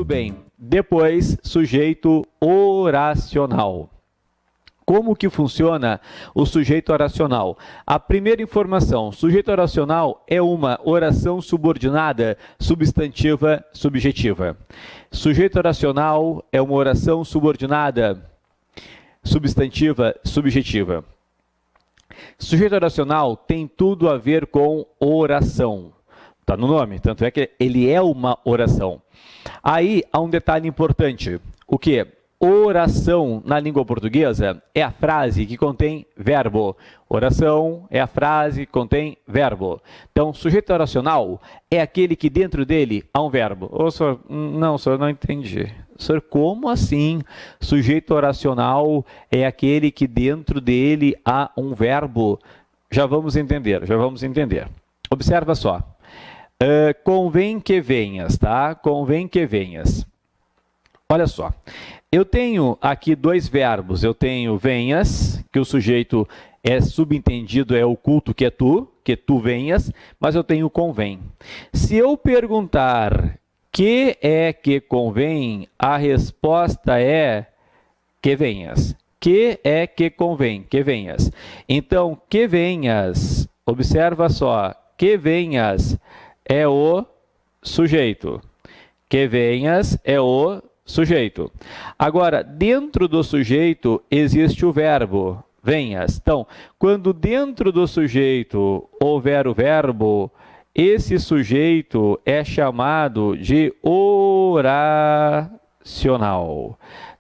bem. Depois, sujeito oracional. Como que funciona o sujeito oracional? A primeira informação, sujeito oracional é uma oração subordinada, substantiva, subjetiva. Sujeito oracional é uma oração subordinada, substantiva, subjetiva. Sujeito oracional tem tudo a ver com oração. Está no nome, tanto é que ele é uma oração. Aí há um detalhe importante. O que? Oração na língua portuguesa é a frase que contém verbo. Oração é a frase que contém verbo. Então, sujeito oracional é aquele que dentro dele há um verbo. Ô, senhor, não entendi. Senhor, como assim? Sujeito oracional é aquele que dentro dele há um verbo. Já vamos entender. Observa só. Convém que venhas, tá? Convém que venhas. Olha só. Eu tenho aqui dois verbos. Eu tenho venhas, que o sujeito é subentendido, é oculto, que tu venhas, mas eu tenho convém. Se eu perguntar que é que convém, a resposta é que venhas. Que é que convém, que venhas. Então, que venhas, observa só, que venhas é o sujeito. Que venhas é o sujeito. Agora, dentro do sujeito existe o verbo, venhas. Então, quando dentro do sujeito houver o verbo, esse sujeito é chamado de oracional.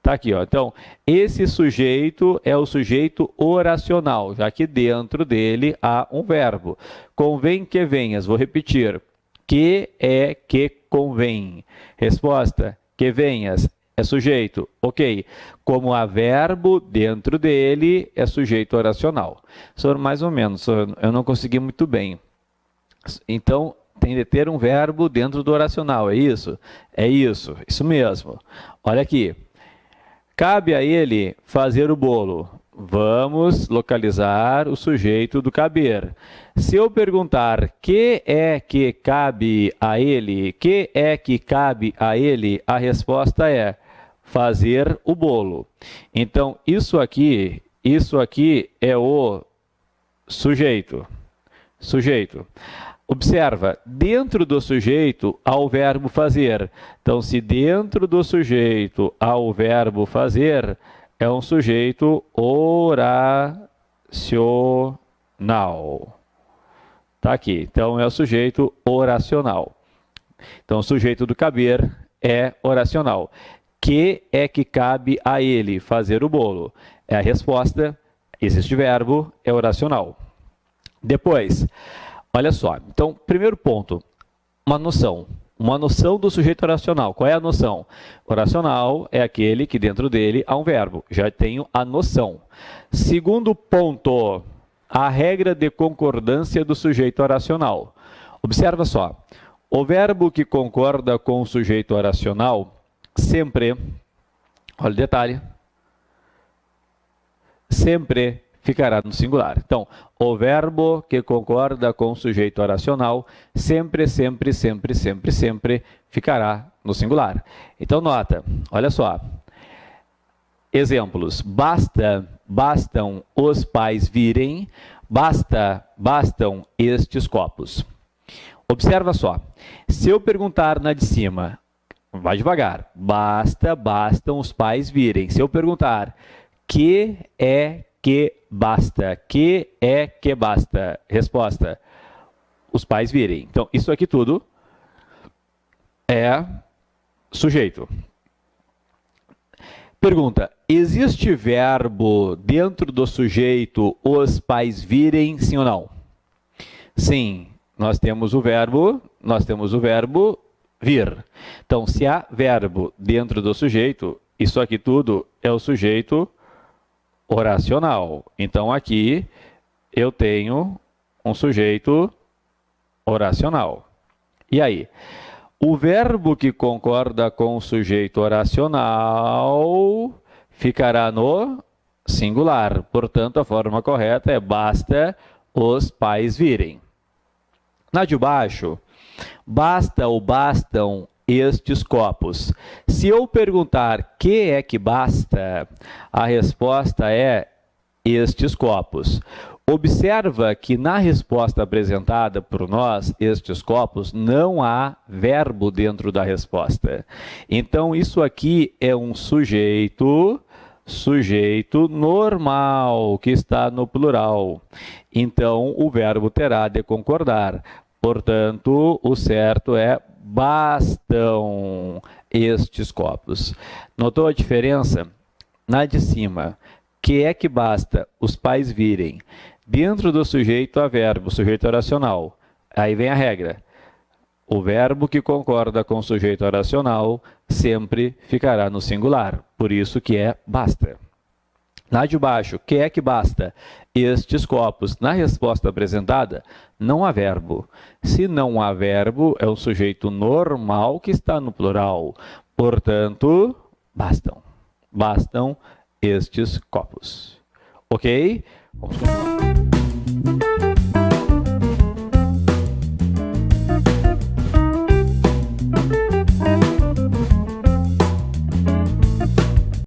Tá aqui, ó. Então, esse sujeito é o sujeito oracional, já que dentro dele há um verbo. Convém que venhas, vou repetir. Que é que convém? Resposta: que venhas é sujeito, ok. Como há verbo dentro dele, é sujeito oracional. Senhor, mais ou menos, senhor, eu não consegui muito bem. Então, tem de ter um verbo dentro do oracional, é isso? É isso mesmo. Olha aqui. Cabe a ele fazer o bolo. Vamos localizar o sujeito do caber. Se eu perguntar que é que cabe a ele, que é que cabe a ele, a resposta é fazer o bolo. Então, isso aqui é o sujeito. Sujeito. Observa, dentro do sujeito há o verbo fazer. Então, se dentro do sujeito há o verbo fazer, é um sujeito oracional. Tá aqui. Então, é o sujeito oracional. Então, o sujeito do caber é oracional. Que é que cabe a ele fazer o bolo? É a resposta. Existe verbo, é oracional. Depois, olha só. Então, primeiro ponto, uma noção. Uma noção do sujeito oracional. Qual é a noção? Oracional é aquele que dentro dele há um verbo. Já tenho a noção. Segundo ponto, a regra de concordância do sujeito oracional. Observa só. O verbo que concorda com o sujeito oracional sempre, olha o detalhe, sempre ficará no singular. Então, o verbo que concorda com o sujeito oracional sempre ficará no singular. Então, nota, olha só. Exemplos. Bastam os pais virem, bastam estes copos. Observa só. Se eu perguntar na de cima, vai devagar. Bastam os pais virem. Se eu perguntar, que é que basta? Que é que basta? Resposta: os pais virem. Então, isso aqui tudo é sujeito. Pergunta: existe verbo dentro do sujeito os pais virem, sim ou não? Sim, nós temos o verbo vir. Então, se há verbo dentro do sujeito, isso aqui tudo é o sujeito oracional. Então, aqui eu tenho um sujeito oracional. E aí? O verbo que concorda com o sujeito oracional ficará no singular. Portanto, a forma correta é basta os pais virem. Na de baixo, basta ou bastam estes copos. Se eu perguntar que é que basta, a resposta é estes copos. Observa que na resposta apresentada por nós, estes copos, não há verbo dentro da resposta. Então, isso aqui é um sujeito normal, que está no plural. Então, o verbo terá de concordar. Portanto, o certo é bastam estes copos. Notou a diferença? Na de cima, que é que basta os pais virem? Dentro do sujeito há verbo, sujeito oracional. Aí vem a regra. O verbo que concorda com o sujeito oracional sempre ficará no singular. Por isso que é basta. Na de baixo, que é que basta? Estes copos. Na resposta apresentada, não há verbo. Se não há verbo, é um sujeito normal que está no plural. Portanto, bastam. Bastam estes copos. Ok? Vamos continuar.